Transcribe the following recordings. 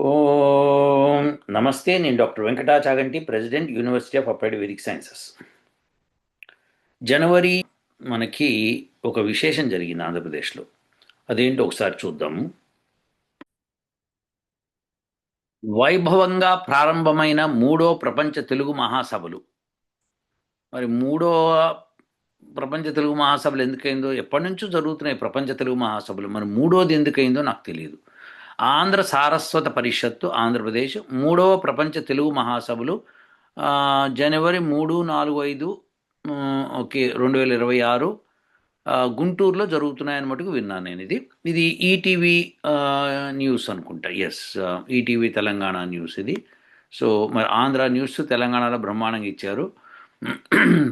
ఓం నమస్తే. నేను doctor Venkatachaganti, president, university of applied Vedic sciences. జనవరి మనకి ఒక విశేషం జరిగింది ఆంధ్రప్రదేశ్లో. అదేంటో ఒకసారి చూద్దాము. వైభవంగా ప్రారంభమైన మూడో ప్రపంచ తెలుగు మహాసభలు. మరి మూడో ప్రపంచ తెలుగు మహాసభలు ఎందుకైందో, ఎప్పటి నుంచో జరుగుతున్నాయి ప్రపంచ తెలుగు మహాసభలు, మరి మూడోది ఎందుకైందో నాకు తెలియదు. ఆంధ్ర సారస్వత పరిషత్తు ఆంధ్రప్రదేశ్ మూడవ ప్రపంచ తెలుగు మహాసభలు జనవరి 3, 4, 5 ఓకే 2026 గుంటూరులో జరుగుతున్నాయని మటుకు విన్నాను నేను. ఇది ఈటీవీ న్యూస్ అనుకుంటా. ఎస్, ఈటీవీ తెలంగాణ న్యూస్ ఇది. సో మరి ఆంధ్ర న్యూస్ తెలంగాణలో బ్రహ్మాండంగా ఇచ్చారు.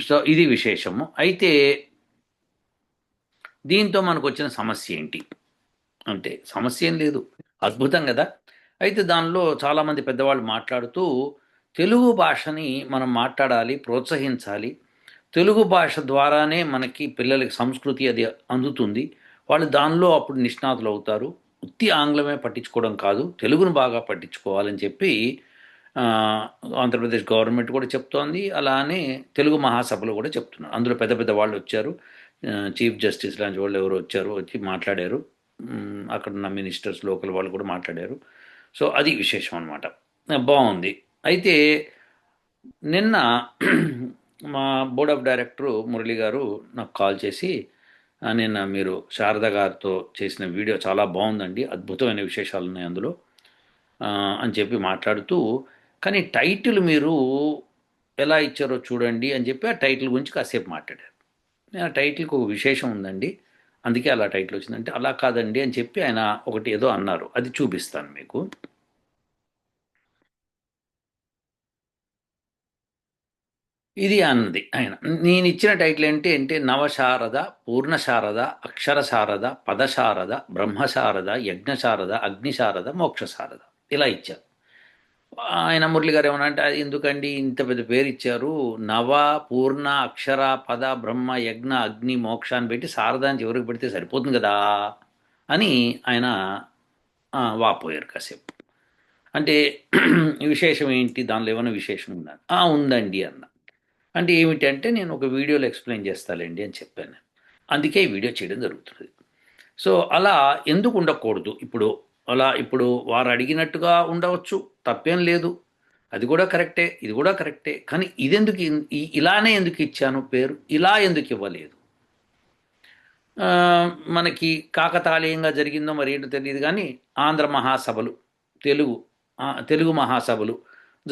సో ఇది విశేషము. అయితే దీంతో మనకు వచ్చిన సమస్య ఏంటి అంటే, సమస్య ఏం లేదు, అద్భుతం కదా. అయితే దానిలో చాలామంది పెద్దవాళ్ళు మాట్లాడుతూ తెలుగు భాషని మనం మాట్లాడాలి, ప్రోత్సహించాలి. తెలుగు భాష ద్వారానే మనకి పిల్లలకి సంస్కృతి అది అందుతుంది. వాళ్ళు దానిలో అప్పుడు నిష్ణాతులు అవుతారు. ఉత్తి ఆంగ్లమే పట్టించుకోవడం కాదు, తెలుగును బాగా పట్టించుకోవాలని చెప్పి ఆ, ఆంధ్రప్రదేశ్ గవర్నమెంట్ కూడా చెప్తోంది. అలానే తెలుగు మహాసభలు కూడా చెప్తున్నారు. అందులో పెద్ద పెద్ద వాళ్ళు వచ్చారు. చీఫ్ జస్టిస్ లాంటి వాళ్ళు ఎవరు వచ్చారు, వచ్చి మాట్లాడారు. అక్కడ ఉన్న మినిస్టర్స్, లోకల్ వాళ్ళు కూడా మాట్లాడారు. సో అది విశేషం అనమాట. బాగుంది. అయితే నిన్న మా బోర్డ్ ఆఫ్ డైరెక్టర్ మురళి గారు నాకు కాల్ చేసి, నిన్న మీరు శారద గారితో చేసిన వీడియో చాలా బాగుందండి, అద్భుతమైన విశేషాలు ఉన్నాయి అందులో అని చెప్పి మాట్లాడుతూ, కానీ టైటిల్ మీరు ఎలా ఇచ్చారో చూడండి అని చెప్పి ఆ టైటిల్ గురించి కాసేపు మాట్లాడారు. ఆ టైటిల్కి ఒక విశేషం ఉందండి, అందుకే అలా టైటిల్ వచ్చిందంటే, అలా కాదండి అని చెప్పి ఆయన ఒకటి ఏదో అన్నారు, అది చూపిస్తాను మీకు. ఇది అన్నది ఆయన. నేను ఇచ్చిన టైటిల్ ఏంటి అంటే, నవశారద, పూర్ణశారద, అక్షరశారద, పదశారద, బ్రహ్మశారద, యజ్ఞశారద, అగ్నిశారద, మోక్షశారద, ఇలా ఇచ్చారు. ఆయన మురళి గారు ఏమన్నా అంటే, ఎందుకండి ఇంత పెద్ద పేరు ఇచ్చారు, నవ, పూర్ణ, అక్షర, పద, బ్రహ్మ, యజ్ఞ, అగ్ని, మోక్ష అని పెట్టి శారద అని చివరికి పెడితే సరిపోతుంది కదా అని ఆయన వాపోయారు కాసేపు. అంటే విశేషం ఏంటి, దానిలో ఏమైనా విశేషం ఉందా, ఉందండి అన్న. అంటే ఏమిటి అంటే, నేను ఒక వీడియోలో ఎక్స్ప్లెయిన్ చేస్తాలేండి అని చెప్పాను. అందుకే ఈ వీడియో చేయడం జరుగుతుంది. సో అలా ఎందుకు ఉండకూడదు, ఇప్పుడు అలా ఇప్పుడు వారు అడిగినట్టుగా ఉండవచ్చు, తప్పేం లేదు. అది కూడా కరెక్టే, ఇది కూడా కరెక్టే. కానీ ఇదెందుకు ఇలానే ఎందుకు ఇచ్చాను పేరు, ఇలా ఎందుకు ఇవ్వలేదు? ఆ, మనకి కాకతాళీయంగా జరిగిందో మరి ఏంటో తెలియదు కానీ, ఆంధ్ర మహాసభలు, తెలుగు తెలుగు మహాసభలు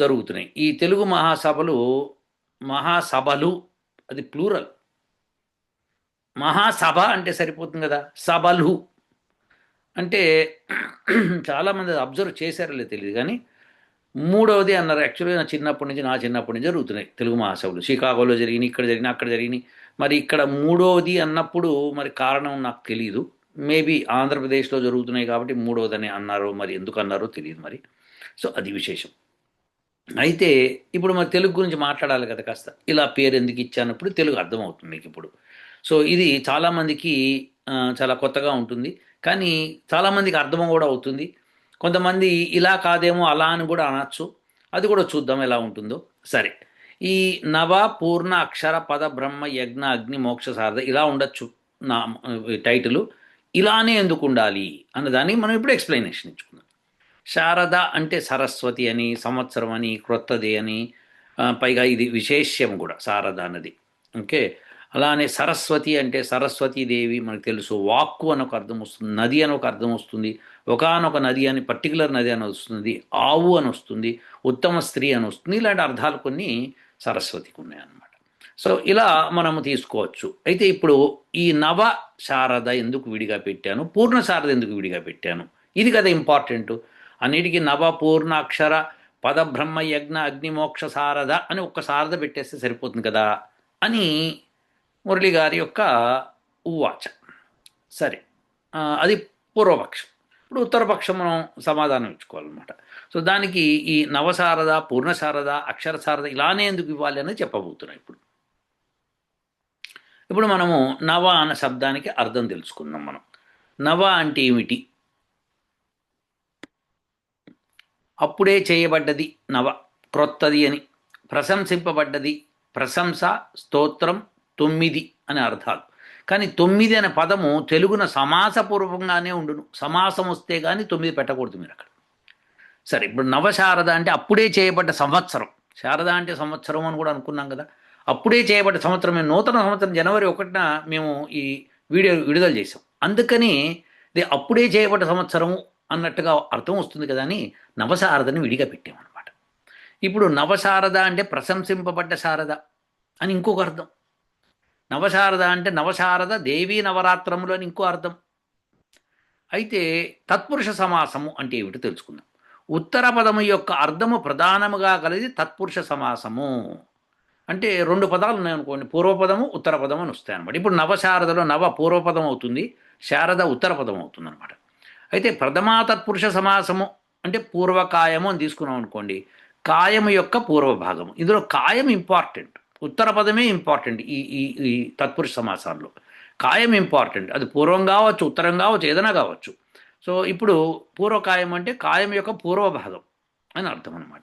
జరుగుతున్నాయి. ఈ తెలుగు మహాసభలు, మహాసభలు అది ప్లూరల్. మహాసభ అంటే సరిపోతుంది కదా, సభలు అంటే చాలామంది అబ్జర్వ్ చేశారో లేదు తెలియదు కానీ, మూడవది అన్నారు. యాక్చువల్గా నా చిన్నప్పటి నుంచి జరుగుతున్నాయి తెలుగు మహాసభలు. షికాగోలో జరిగినాయి, ఇక్కడ జరిగినాయి, అక్కడ జరిగినాయి. మరి ఇక్కడ మూడవది అన్నప్పుడు మరి కారణం నాకు తెలియదు. మేబీ ఆంధ్రప్రదేశ్లో జరుగుతున్నాయి కాబట్టి మూడవదని అన్నారు, మరి ఎందుకు అన్నారో తెలియదు మరి. సో అది విశేషం. అయితే ఇప్పుడు మరి తెలుగు గురించి మాట్లాడాలి కదా కాస్త. ఇలా పేరు ఎందుకు ఇచ్చానప్పుడు తెలుగు అర్థమవుతుంది మీకు ఇప్పుడు. సో ఇది చాలామందికి చాలా కొత్తగా ఉంటుంది, కానీ చాలామందికి అర్థం కూడా అవుతుంది. కొంతమంది ఇలా కాదేమో అలా అని కూడా అనొచ్చు. అది కూడా చూద్దాం ఎలా ఉంటుందో. సరే, ఈ నవ, పూర్ణ, అక్షర, పద, బ్రహ్మ, యజ్ఞ, అగ్ని, మోక్ష, సారథ ఇలా ఉండొచ్చు నా టైటిల్. ఇలానే ఎందుకు ఉండాలి అన్నదాన్ని మనం ఇప్పుడు ఎక్స్ప్లెనేషన్ ఇచ్చుకుందాం. శారద అంటే సరస్వతి అని, సంవత్సరం అని, క్రొత్తది అని, పైగా ఇది విశేష్యం కూడా శారద అన్నది. ఓకే. అలానే సరస్వతి అంటే సరస్వతీదేవి మనకు తెలుసు. వాక్కు అని ఒక అర్థం వస్తుంది, నది అని ఒక అర్థం వస్తుంది, ఒకానొక నది అని, పర్టికులర్ నది అని వస్తుంది, ఆవు అని వస్తుంది, ఉత్తమ స్త్రీ అని వస్తుంది. ఇలాంటి అర్థాలు కొన్ని సరస్వతికి ఉన్నాయన్నమాట. సో ఇలా మనము తీసుకోవచ్చు. అయితే ఇప్పుడు ఈ నవ శారద ఎందుకు విడిగా పెట్టాను, పూర్ణ శారద ఎందుకు విడిగా పెట్టాను, ఇది కదా ఇంపార్టెంట్. అన్నిటికీ నవ, పూర్ణ, అక్షర, పద, బ్రహ్మ, యజ్ఞ, అగ్ని, మోక్ష, సారద అని ఒక్క సారద పెట్టేస్తే సరిపోతుంది కదా అని మురళి గారి యొక్క ఉవాచ. సరే, అది పూర్వపక్షం. ఇప్పుడు ఉత్తరపక్షం మనం సమాధానం ఇచ్చుకోవాలన్నమాట. సో దానికి ఈ నవశారద, పూర్ణశారద, అక్షర శారద ఇలానే ఎందుకు ఇవ్వాలి అనేది చెప్పబోతున్నాం ఇప్పుడు. ఇప్పుడు మనము నవ అన్న శబ్దానికి అర్థం తెలుసుకుందాం మనం. నవ అంటే ఏమిటి? అప్పుడే చేయబడ్డది నవ, క్రొత్తది అని. ప్రశంసింపబడ్డది, ప్రశంస, స్తోత్రం, 9 అని అర్థాలు. కానీ 9 అనే పదము తెలుగున సమాసపూర్వకంగానే ఉండును. సమాసం వస్తే కానీ 9 పెట్టకూడదు మీరు అక్కడ. సరే, ఇప్పుడు నవశారద అంటే అప్పుడే చేయబడ్డ సంవత్సరం. శారద అంటే సంవత్సరం అని కూడా అనుకున్నాం కదా. అప్పుడే చేయబడ్డ సంవత్సరం. మేము నూతన సంవత్సరం జనవరి 1న మేము ఈ వీడియో విడుదల చేసాం. అందుకని ఇది అప్పుడే చేయబడ్డ సంవత్సరం అన్నట్టుగా అర్థం వస్తుంది కదా అని నవశారదని విడిగా పెట్టామన్నమాట. ఇప్పుడు నవశారద అంటే ప్రశంసింపబడ్డ శారద అని ఇంకొక అర్థం. నవశారద అంటే నవశారద దేవీ నవరాత్రములు అని ఇంకో అర్థం. అయితే తత్పురుష సమాసము అంటే ఏమిటో తెలుసుకుందాం. ఉత్తర పదము యొక్క అర్థము ప్రధానముగా కలిగి తత్పురుష సమాసము. అంటే 2 పదాలు ఉన్నాయనుకోండి, పూర్వపదము ఉత్తర పదము అని వస్తాయన్నమాట. ఇప్పుడు నవశారదలో నవ పూర్వపదం అవుతుంది, శారద ఉత్తర పదం అవుతుంది అనమాట. అయితే ప్రథమా తత్పురుష సమాసము అంటే పూర్వకాయము అని తీసుకున్నాం అనుకోండి, కాయము యొక్క పూర్వభాగము. ఇందులో కాయం ఇంపార్టెంట్, ఉత్తర పదమే ఇంపార్టెంట్. ఈ ఈ ఈ తత్పురుష సమాసాల్లో కాయం ఇంపార్టెంట్. అది పూర్వం కావచ్చు, ఉత్తరం కావచ్చు, ఏదైనా కావచ్చు. సో ఇప్పుడు పూర్వకాయం అంటే కాయం యొక్క పూర్వభాగం అని అర్థం అనమాట.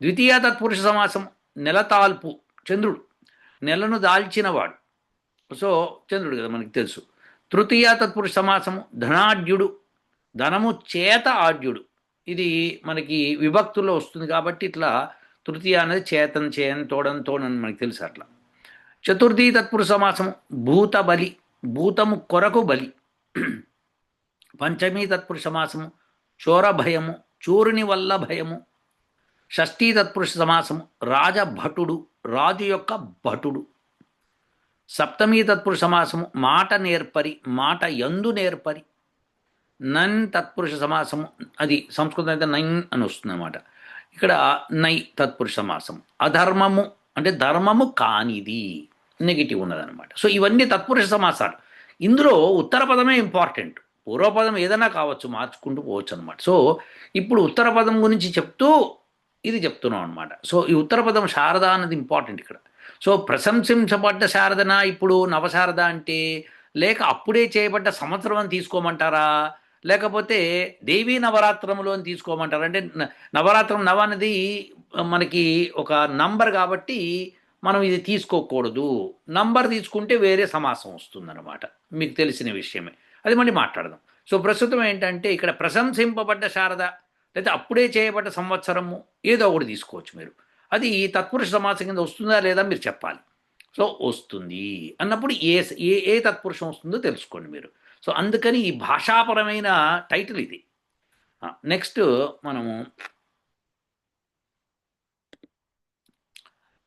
ద్వితీయ తత్పురుష సమాసం నెలతాల్పు, చంద్రుడు, నెలను దాల్చినవాడు. సో చంద్రుడు కదా మనకి తెలుసు. తృతీయ తత్పురుష సమాసము ధనాఢ్యుడు, ధనము చేత ఆఢ్యుడు. ఇది మనకి విభక్తుల్లో వస్తుంది కాబట్టి ఇట్లా తృతీయ అనేది చేతన్, చేయన్, తోడన్, తోడని మనకి తెలుసు అట్లా. చతుర్థీ తత్పురుష సమాసము భూత బలి, భూతము కొరకు బలి. పంచమీ తత్పురుష సమాసము చోర భయము, చోరుని వల్ల భయము. షష్ఠీ తత్పురుష సమాసము రాజభటుడు, రాజు యొక్క భటుడు. సప్తమీ తత్పురుష సమాసము మాట నేర్పరి, మాట యందు నేర్పరి. నన్ తత్పురుష సమాసము, అది సంస్కృతం అయితే నైన్ అని వస్తుంది అనమాట. ఇక్కడ నై తత్పురుష సమాసము అధర్మము అంటే ధర్మము కానిది, నెగిటివ్ ఉన్నదనమాట. సో ఇవన్నీ తత్పురుష సమాసాలు. ఇందులో ఉత్తర పదమే ఇంపార్టెంట్, పూర్వపదం ఏదైనా కావచ్చు, మార్చుకుంటూ పోవచ్చు అనమాట. సో ఇప్పుడు ఉత్తర పదం గురించి చెప్తూ ఇది చెప్తున్నాం అనమాట. సో ఈ ఉత్తర పదం శారద అన్నది ఇంపార్టెంట్ ఇక్కడ. సో ప్రశంసించబడ్డ శారదన ఇప్పుడు నవశారద అంటే, లేక అప్పుడే చేయబడ్డ సంవత్సరం అని తీసుకోమంటారా, లేకపోతే దేవీ నవరాత్రములు అని తీసుకోమంటారా? అంటే నవరాత్రం, నవ అనేది మనకి ఒక నంబర్ కాబట్టి మనం ఇది తీసుకోకూడదు. నంబర్ తీసుకుంటే వేరే సమాసం వస్తుందన్నమాట, మీకు తెలిసిన విషయమే. అది మళ్ళీ మాట్లాడదాం. సో ప్రస్తుతం ఏంటంటే ఇక్కడ ప్రశంసింపబడ్డ శారద లేదా అప్పుడే చేయబడ్డ సంవత్సరము ఏదో ఒకటి తీసుకోవచ్చు మీరు. అది తత్పురుష సమాసం కింద వస్తుందా లేదా మీరు చెప్పాలి. సో వస్తుంది అన్నప్పుడు ఏ ఏ ఏ తత్పురుషం వస్తుందో తెలుసుకోండి మీరు. సో అందుకని ఈ భాషాపరమైన టైటిల్ ఇది. నెక్స్ట్ మనము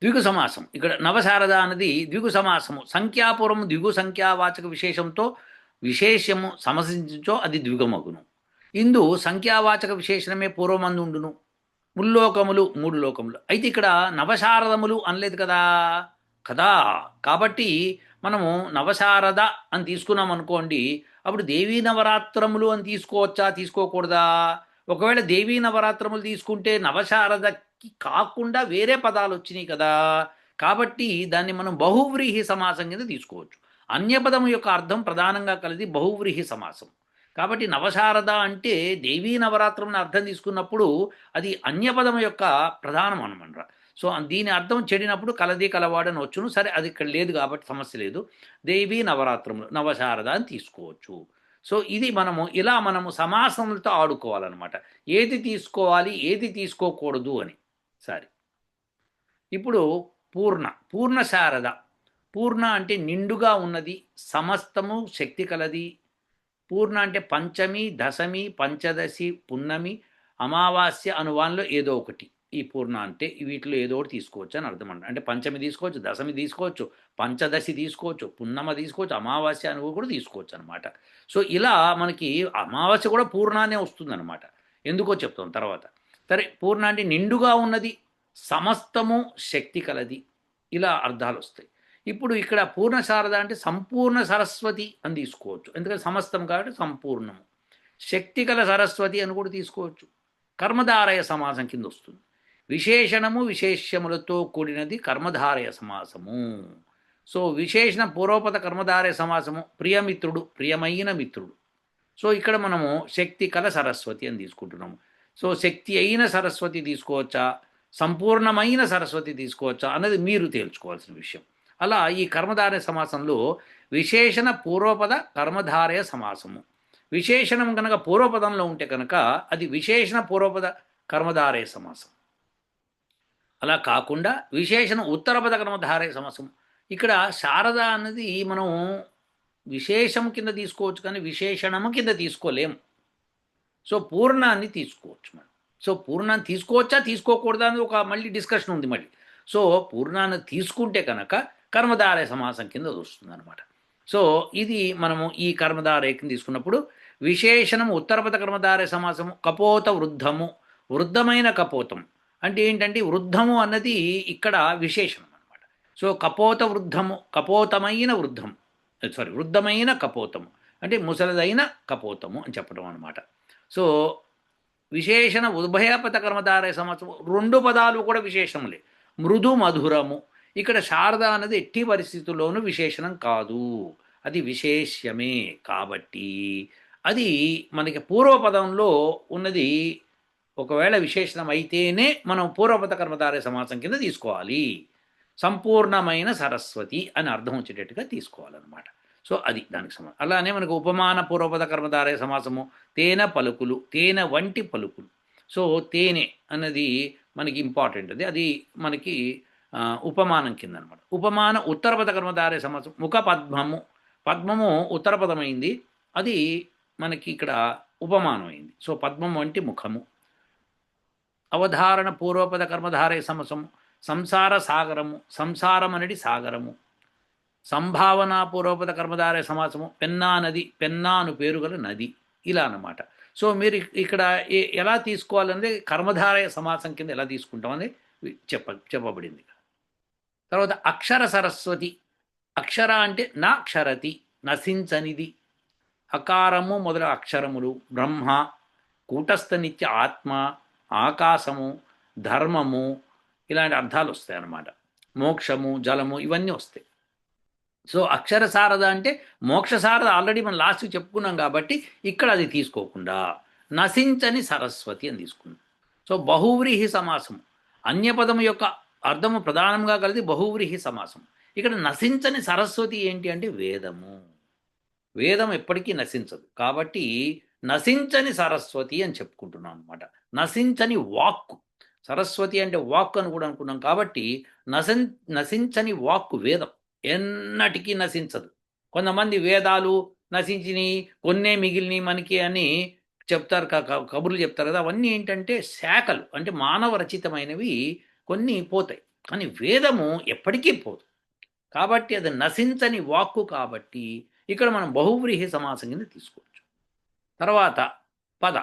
ద్విగు సమాసం. ఇక్కడ నవశారద అన్నది ద్విగు సమాసము. సంఖ్యాపూర్వము ద్విగు సంఖ్యావాచక విశేషంతో విశేషము సమసించో అది ద్విగమగును. ఇందు సంఖ్యావాచక విశేషణమే పూర్వమందు ఉండును. ముల్లోకములు, 3 లోకములు. అయితే ఇక్కడ నవశారదములు అనలేదు కదా కదా కాబట్టి మనము నవశారద అని తీసుకున్నాం అనుకోండి, అప్పుడు దేవీ నవరాత్రములు అని తీసుకోవచ్చా, తీసుకోకూడదా? ఒకవేళ దేవీ నవరాత్రములు తీసుకుంటే నవశారదకి కాకుండా వేరే పదాలు వచ్చినాయి కదా, కాబట్టి దాన్ని మనం బహువ్రీహి సమాసం కింద తీసుకోవచ్చు. అన్యపదము యొక్క అర్థం ప్రధానంగా కలిది బహువ్రీహి సమాసం. కాబట్టి నవశారద అంటే దేవీ నవరాత్రంని అర్థం తీసుకున్నప్పుడు అది అన్యపదం యొక్క ప్రధానం అనమాట. సో దీని అర్థం చెడినప్పుడు కలది కలవాడని వచ్చును. సరే అది ఇక్కడ లేదు కాబట్టి సమస్య లేదు. దేవీ నవరాత్రములు నవశారద అని తీసుకోవచ్చు. సో ఇది మనము సమాసములతో ఆడుకోవాలన్నమాట. ఏది తీసుకోవాలి, ఏది తీసుకోకూడదు అని. సరే, ఇప్పుడు పూర్ణ శారద. పూర్ణ అంటే నిండుగా ఉన్నది, సమస్తము శక్తి కలది. పూర్ణ అంటే పంచమి, దశమి, పంచదశి, పున్నమి, అమావాస్య అనువాన్లో ఏదో ఒకటి. ఈ పూర్ణ అంటే వీటిలో ఏదో ఒకటి తీసుకోవచ్చు అని అర్థం. అంటే పంచమి తీసుకోవచ్చు, దశమి తీసుకోవచ్చు, పంచదశి తీసుకోవచ్చు, పున్నమ తీసుకోవచ్చు, అమావాస్య అని కూడా తీసుకోవచ్చు అనమాట. సో ఇలా మనకి అమావాస్య కూడా పూర్ణానే వస్తుందన్నమాట. ఎందుకో చెప్తాం తర్వాత. సరే, పూర్ణ అంటే నిండుగా ఉన్నది, సమస్తము శక్తి కలది, ఇలా అర్థాలు వస్తాయి. ఇప్పుడు ఇక్కడ పూర్ణ శారద అంటే సంపూర్ణ సరస్వతి అని తీసుకోవచ్చు, ఎందుకంటే సమస్తం కాబట్టి సంపూర్ణము. శక్తి కల సరస్వతి అని కూడా తీసుకోవచ్చు. కర్మధారయ సమాసం కింద వస్తుంది. విశేషణము విశేష్యములతో కూడినది కర్మధారయ సమాసము. సో విశేషణ పూర్వపద కర్మధారయ సమాసము ప్రియమిత్రుడు, ప్రియమైన మిత్రుడు. సో ఇక్కడ మనము శక్తి కల సరస్వతి అని తీసుకుంటున్నాము. సో శక్తి అయిన సరస్వతి తీసుకోవచ్చా, సంపూర్ణమైన సరస్వతి తీసుకోవచ్చా అన్నది మీరు తేల్చుకోవాల్సిన విషయం. అలా ఈ కర్మధారయ సమాసంలో విశేషణ పూర్వపద కర్మధారయ సమాసము. విశేషణం కనుక పూర్వపదంలో ఉంటే కనుక అది విశేషణ పూర్వపద కర్మధారయ సమాసం. అలా కాకుండా విశేషణ ఉత్తరపద కర్మధారయ సమాసం. ఇక్కడ శారద అన్నది మనం విశేషం కింద తీసుకోవచ్చు కానీ విశేషణము కింద తీసుకోలేము. సో పూర్ణాన్ని తీసుకోవచ్చు మనం. సో పూర్ణాన్ని తీసుకోవచ్చా తీసుకోకూడదా అని ఒక మళ్ళీ డిస్కషన్ ఉంది మళ్ళీ. సో పూర్ణాన్ని తీసుకుంటే కనుక కర్మధారయ సమాసం కింద వస్తుంది అనమాట. సో ఇది మనము ఈ కర్మధారయ కింద తీసుకున్నప్పుడు విశేషణము ఉత్తరపద కర్మధారయ సమాసము కపోత వృద్ధము, వృద్ధమైన కపోతం అంటే ఏంటంటే వృద్ధము అన్నది ఇక్కడ విశేషణం అనమాట. సో కపోత వృద్ధము, కపోతమైన వృద్ధం, సారీ వృద్ధమైన కపోతము అంటే ముసలిదైన కపోతము అని చెప్పడం అనమాట. సో విశేషణ ఉభయపద కర్మధారయ సమాసం రెండు పదాలు కూడా విశేషములే. మృదు మధురము, ఇక్కడ శారద అనేది ఎట్టి పరిస్థితుల్లోనూ విశేషణం కాదు, అది విశేష్యమే. కాబట్టి అది మనకి పూర్వపదంలో ఉన్నది ఒకవేళ విశేషణం అయితేనే మనం పూర్వపద కర్మధారయ సమాసం కింద తీసుకోవాలి. సంపూర్ణమైన సరస్వతి అని అర్థం వచ్చేటట్టుగా తీసుకోవాలన్నమాట. సో అది దానికి సమానం. అలానే మనకు ఉపమాన పూర్వపద కర్మధారయ సమాసము తేనె పలుకులు, తేనె వంటి పలుకులు. సో తేనె అన్నది మనకి ఇంపార్టెంట్, అది మనకి ఉపమానం కింద అనమాట. ఉపమాన ఉత్తరపద కర్మధారయ సమాసం ముఖ పద్మము, పద్మము ఉత్తరపదమైంది, అది మనకి ఇక్కడ ఉపమానం అయింది. సో పద్మం వంటి ముఖము. అవధారణ పూర్వపద కర్మధారయ సమాసము సంసార సాగరము, సంసారం అనేది సాగరము. సంభావన పూర్వపద కర్మధారయ సమాసము పెన్నా నది, పెన్నా అను పేరు గల నది, ఇలా అన్నమాట. సో మీరు ఇక్కడ ఎలా తీసుకోవాలనేది కర్మధారయ సమాసం కింద ఎలా తీసుకుంటామని చెప్పబడింది. తర్వాత అక్షర సరస్వతి. అక్షర అంటే నా క్షరతి, నశించనిది. అకారము మొదల అక్షరములు బ్రహ్మ, కూటస్థ నిత్య ఆత్మ, ఆకాశము, ధర్మము ఇలాంటి అర్థాలు వస్తాయి అన్నమాట. మోక్షము, జలము ఇవన్నీ వస్తాయి. సో అక్షర సారద అంటే మోక్ష సారద ఆల్రెడీ మనం లాస్ట్కి చెప్పుకున్నాం కాబట్టి ఇక్కడ అది తీసుకోకుండా నశించని సరస్వతి అని తీసుకున్నాం. సో బహువ్రీహి సమాసం, అన్యపదము యొక్క అర్థము ప్రధానంగా కలిసి బహువ్రీహి సమాసం. ఇక్కడ నశించని సరస్వతి ఏంటి అంటే వేదము. వేదం ఎప్పటికీ నశించదు కాబట్టి నశించని సరస్వతి అని చెప్పుకుంటున్నాం అనమాట. నశించని వాక్కు, సరస్వతి అంటే వాక్కు అని కూడా అనుకున్నాం కాబట్టి నశించని వాక్కు వేదం ఎన్నటికీ నశించదు. కొంతమంది వేదాలు నశించినవి కొన్నే మిగిలినవి మనకి అని చెప్తారు, కబుర్లు చెప్తారు కదా, అవన్నీ ఏంటంటే శాఖలు, అంటే మానవ రచితమైనవి కొన్ని పోతాయి కానీ వేదము ఎప్పటికీ పోదు. కాబట్టి అది నశించని వాక్కు కాబట్టి ఇక్కడ మనం బహువ్రీహి సమాసం కింద తీసుకోవచ్చు. తర్వాత పద,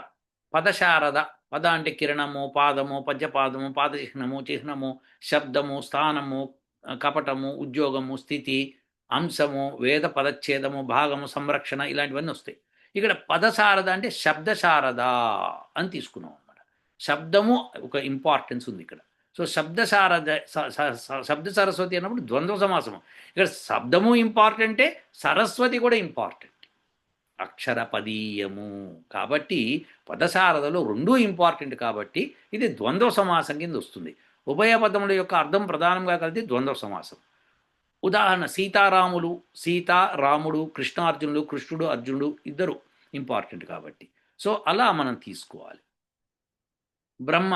పదశారద. పద అంటే కిరణము, పాదము, పద్యపాదము, పాదచిహ్నము, చిహ్నము, శబ్దము, స్థానము, కపటము, ఉద్యోగము, స్థితి, అంశము, వేద పదచ్ఛేదము, భాగము, సంరక్షణ ఇలాంటివన్నీ వస్తాయి. ఇక్కడ పదశారద అంటే శబ్దశారద అని తీసుకున్నాం అనమాట. శబ్దము ఒక ఇంపార్టెన్స్ ఉంది ఇక్కడ. సో శబ్దశారద, శబ్ద సరస్వతి అన్నప్పుడు ద్వంద్వ సమాసము. ఇక్కడ శబ్దము ఇంపార్టెంటే, సరస్వతి కూడా ఇంపార్టెంట్, అక్షరపదీయము. కాబట్టి పదశారదలో రెండూ ఇంపార్టెంట్ కాబట్టి ఇది ద్వంద్వ సమాసం కింద వస్తుంది. ఉభయ పదముల యొక్క అర్థం ప్రధానంగా కలిసి ద్వంద్వ సమాసం. ఉదాహరణ సీతారాములు, సీతా రాముడు, కృష్ణార్జునుడు, కృష్ణుడు అర్జునుడు ఇద్దరు ఇంపార్టెంట్ కాబట్టి సో అలా మనం తీసుకోవాలి. బ్రహ్మ,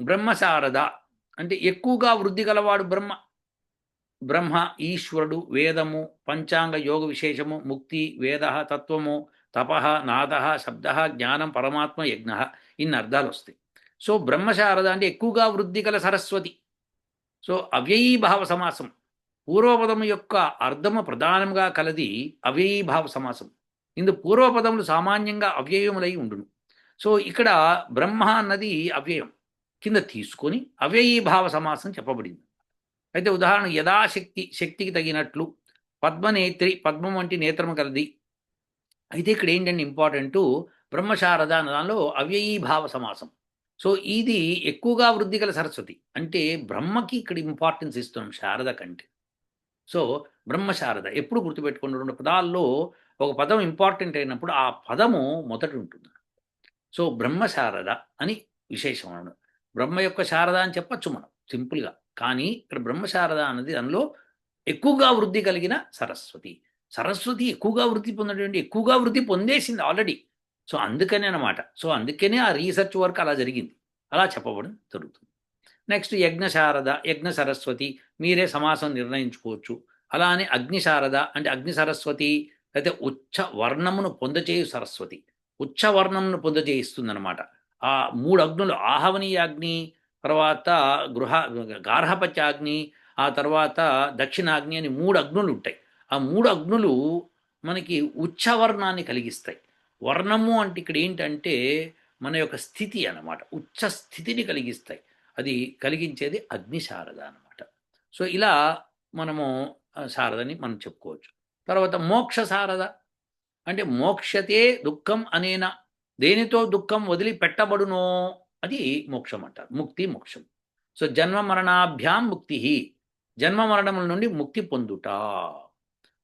బ్రహ్మశారద అంటే ఎక్కువగా వృద్ధి గలవాడు బ్రహ్మ. బ్రహ్మ ఈశ్వరుడు, వేదము, పంచాంగ యోగ విశేషము, ముక్తి, వేద, తత్వము, తప, నాద, శబ్ద, జ్ఞానం, పరమాత్మ, యజ్ఞ ఇన్ని అర్థాలు వస్తాయి. సో బ్రహ్మశారద అంటే ఎక్కువగా వృద్ధి గల సరస్వతి. సో అవ్యయీభావ సమాసం, పూర్వపదము యొక్క అర్థము ప్రధానంగా కలది అవ్యయీభావ సమాసం. ఇందు పూర్వపదములు సామాన్యంగా అవ్యయములై ఉండును. సో ఇక్కడ బ్రహ్మ అన్నది అవ్యయం కింద తీసుకొని అవ్యయీభావ సమాసం చెప్పబడింది. అయితే ఉదాహరణ యథాశక్తి, శక్తికి తగినట్లు, పద్మనేత్రి, పద్మం వంటి నేత్రము కలది. అయితే ఇక్కడ ఏంటంటే ఇంపార్టెంటు బ్రహ్మశారద అన్న దానిలో అవ్యయీభావ సమాసం. సో ఇది ఎక్కువగా వృద్ధి గల సరస్వతి అంటే బ్రహ్మకి ఇక్కడ ఇంపార్టెన్స్ ఇస్తున్నాం శారద కంటే. సో బ్రహ్మశారద ఎప్పుడు గుర్తుపెట్టుకున్న రెండు పదాల్లో ఒక పదం ఇంపార్టెంట్ అయినప్పుడు ఆ పదము మొదట ఉంటుంది. సో బ్రహ్మశారద అని విశేషం అన్నాడు. బ్రహ్మ యొక్క శారద అని చెప్పచ్చు మనం సింపుల్గా. కానీ ఇక్కడ బ్రహ్మ శారద అన్నది అందులో ఎక్కువగా వృద్ధి కలిగిన సరస్వతి. సరస్వతి ఎక్కువగా వృద్ధి పొందడం, ఎక్కువగా వృద్ధి పొందేసింది ఆల్రెడీ. సో అందుకనే అనమాట. సో అందుకనే ఆ రీసెర్చ్ వర్క్ అలా జరిగింది, అలా చెప్పబడి జరుగుతుంది. నెక్స్ట్ యజ్ఞశారద, యజ్ఞ సరస్వతి, మీరే సమాసం నిర్ణయించుకోవచ్చు. అలా అని అగ్నిశారద అంటే అగ్ని సరస్వతి, అయితే ఉచ్చ వర్ణమును పొందచేయు సరస్వతి, ఉచ్చ వర్ణమును పొందచేయిస్తుందన్నమాట. ఆ మూడు అగ్నులు, ఆహవనీయాగ్ని, తర్వాత గార్హపత్యాగ్ని, ఆ తర్వాత దక్షిణాగ్ని అని మూడు అగ్నులు ఉంటాయి. ఆ మూడు అగ్నులు మనకి ఉచ్చవర్ణాన్ని కలిగిస్తాయి. వర్ణము అంటే ఇక్కడ ఏంటంటే మన యొక్క స్థితి అన్నమాట, ఉచ్చ స్థితిని కలిగిస్తాయి. అది కలిగించేది అగ్నిశారద అనమాట. సో ఇలా మనము శారదని మనం చెప్పుకోవచ్చు. తర్వాత మోక్ష శారద అంటే మోక్షతే దుఃఖం అనేన, దేనితో దుఃఖం వదిలిపెట్టబడునో అది మోక్షం అంటారు, ముక్తి మోక్షం. సో జన్మ మరణాభ్యాం ముక్తి, జన్మ మరణముల నుండి ముక్తి పొందుట.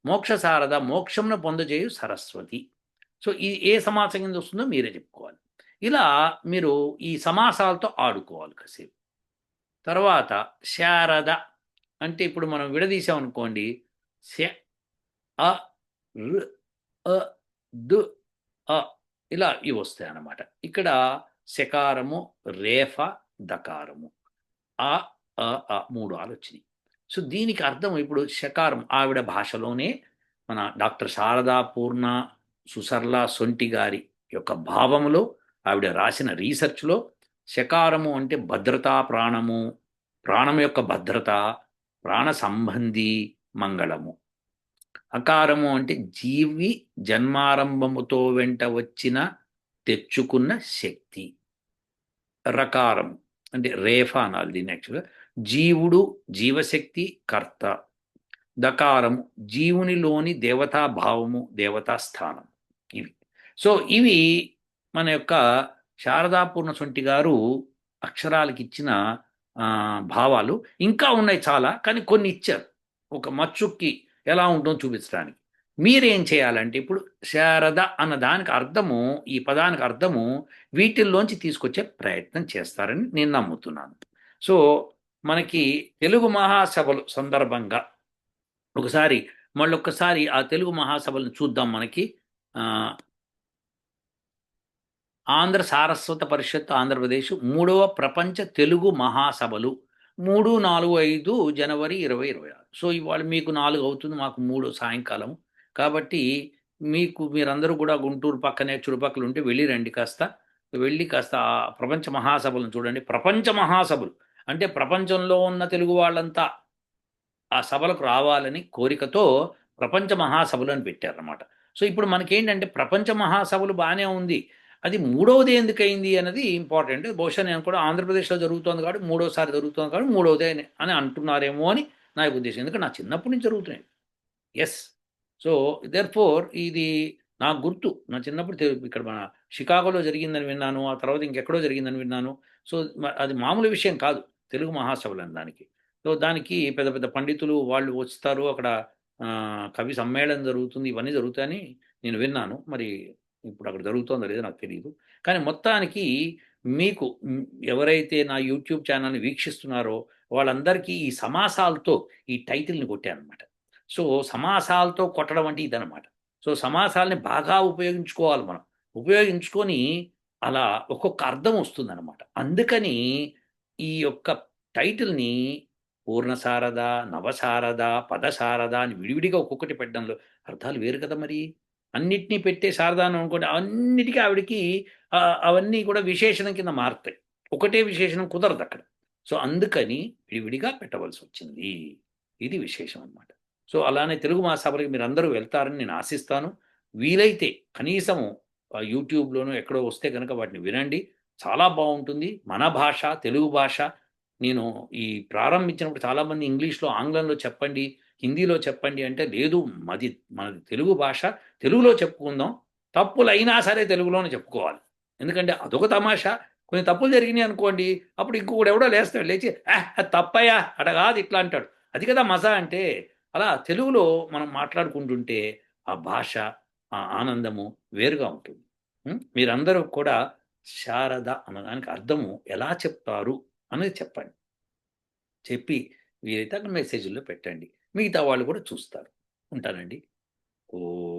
మోక్ష శారద మోక్షంను పొందజేయు సరస్వతి. సో ఇది ఏ సమాసం కింద వస్తుందో మీరే చెప్పుకోవాలి. ఇలా మీరు ఈ సమాసాలతో ఆడుకోవాలి కాసేపు. తర్వాత శారద అంటే ఇప్పుడు మనం విడదీసామనుకోండి, శ అ ర్ అ దు అ ఇలా ఇవి వస్తాయి అన్నమాట. ఇక్కడ శకారము, రేఫ, దకారము, ఆ అ అ మూడు ఆలు వచ్చినాయి. సో దీనికి అర్థం ఇప్పుడు శకారం ఆవిడ భాషలోనే మన డాక్టర్ శారదా పూర్ణ సుసర్ల సొంటి గారి యొక్క భావములో ఆవిడ రాసిన రీసెర్చ్లో శకారము అంటే భద్రతా ప్రాణము, ప్రాణం యొక్క భద్రత, ప్రాణ సంబంధి మంగళము. అకారము అంటే జీవి జన్మారంభముతో వెంట వచ్చిన తెచ్చుకున్న శక్తి. రకారం అంటే రేఫ అనాలి దీన్ని యాక్చువల్గా, జీవుడు జీవశక్తి కర్త. దకారము జీవునిలోని దేవతా భావము, దేవతా స్థానం. ఇవి. సో ఇవి మన యొక్క శారదాపూర్ణ సొంటి గారు అక్షరాలకి ఇచ్చిన భావాలు. ఇంకా ఉన్నాయి చాలా, కానీ కొన్ని ఇచ్చారు ఒక మచ్చుక్కి ఎలా ఉంటుందో చూపించడానికి. మీరేం చేయాలంటే ఇప్పుడు శారద అన్న దానికి అర్థము, ఈ పదానికి అర్థము వీటిల్లోంచి తీసుకొచ్చే ప్రయత్నం చేస్తారని నేను నమ్ముతున్నాను. సో మనకి తెలుగు మహాసభలు సందర్భంగా ఒకసారి మళ్ళొక్కసారి ఆ తెలుగు మహాసభలను చూద్దాం. మనకి ఆంధ్ర సారస్వత పరిషత్ ఆంధ్రప్రదేశ్ 3వ ప్రపంచ తెలుగు మహాసభలు 3, 4, 5 జనవరి 2026. సో ఇవాళ మీకు 4 అవుతుంది, మాకు 3 సాయంకాలం. కాబట్టి మీరందరూ కూడా గుంటూరు పక్కనే చుట్టుపక్కల ఉంటే వెళ్ళి రండి, వెళ్ళి కాస్త ఆ ప్రపంచ మహాసభలను చూడండి. ప్రపంచ మహాసభలు అంటే ప్రపంచంలో ఉన్న తెలుగు వాళ్ళంతా ఆ సభలకు రావాలని కోరికతో ప్రపంచ మహాసభలు అని పెట్టారన్నమాట. సో ఇప్పుడు మనకేంటంటే ప్రపంచ మహాసభలు బాగానే ఉంది, అది 3వది ఎందుకయింది అన్నది ఇంపార్టెంట్. బహుశా నేను కూడా ఆంధ్రప్రదేశ్లో జరుగుతోంది కాబట్టి 3వసారి జరుగుతుంది కాబట్టి 3వదే అని అంటున్నారేమో అని నా ఉద్దేశం. ఎందుకంటే నా చిన్నప్పటి నుంచి జరుగుతున్నాయి. ఎస్. సో దేర్ఫోర్ ఇది నాకు గుర్తు, నా చిన్నప్పుడు ఇక్కడ మన షికాగోలో జరిగిందని విన్నాను, ఆ తర్వాత ఇంకెక్కడో జరిగిందని విన్నాను. సో అది మామూలు విషయం కాదు తెలుగు మహాసభలు అని దానికి. సో దానికి పెద్ద పెద్ద పండితులు వాళ్ళు వస్తారు, అక్కడ కవి సమ్మేళనం జరుగుతుంది, ఇవన్నీ జరుగుతాయని నేను విన్నాను. మరి ఇప్పుడు అక్కడ జరుగుతుందో లేదో నాకు తెలియదు. కానీ మొత్తానికి మీకు ఎవరైతే నా యూట్యూబ్ ఛానల్ని వీక్షిస్తున్నారో వాళ్ళందరికీ ఈ సమాసాలతో ఈ టైటిల్ని కొట్టానమాట. సో సమాసాలతో కొట్టడం అంటే ఇదనమాట. సో సమాసాలని బాగా ఉపయోగించుకోవాలి మనం. ఉపయోగించుకొని అలా ఒక్కొక్క అర్థం వస్తుందన్నమాట. అందుకని ఈ యొక్క టైటిల్ని పూర్ణశారద, నవశారద, పదశారద అని విడివిడిగా ఒక్కొక్కటి పెట్టడంలో అర్థాలు వేరు కదా మరి. అన్నిటినీ పెట్టే శారదానం అనుకోండి, అన్నిటికీ ఆవిడకి అవన్నీ కూడా విశేషణం కింద మారుతాయి. ఒకటే విశేషణం కుదరదు అక్కడ. సో అందుకని విడివిడిగా పెట్టవలసి వచ్చింది. ఇది విశేషం అన్నమాట. సో అలానే తెలుగు మహాసభలకి మీరు అందరూ వెళ్తారని నేను ఆశిస్తాను. వీలైతే కనీసము యూట్యూబ్లోనూ ఎక్కడో వస్తే కనుక వాటిని వినండి. చాలా బాగుంటుంది. మన భాష తెలుగు భాష. నేను ఈ ప్రారంభించినప్పుడు చాలామంది ఇంగ్లీష్లో ఆంగ్లంలో చెప్పండి, హిందీలో చెప్పండి అంటే లేదు, మనది తెలుగు భాష, తెలుగులో చెప్పుకుందాం, తప్పులైనా సరే తెలుగులోనే చెప్పుకోవాలి. ఎందుకంటే అదొక తమాషా. కొన్ని తప్పులు జరిగినాయి అనుకోండి, అప్పుడు ఇంకొకడు ఎవడో లేస్తాడు, లేచి అది తప్పయ్యా అట కాదు ఇట్లా అంటాడు. అది కదా మజా అంటే. అలా తెలుగులో మనం మాట్లాడుకుంటుంటే ఆ భాష, ఆ ఆనందము వేరుగా ఉంటుంది. మీరందరూ కూడా శారద అన్నదానికి అర్థము ఎలా చెప్తారు అనేది చెప్పండి. చెప్పి వీలైతే అక్కడ మెసేజ్‌లో పెట్టండి. మిగతా వాళ్ళు కూడా చూస్తారు. ఉంటానండి. ఓహ్!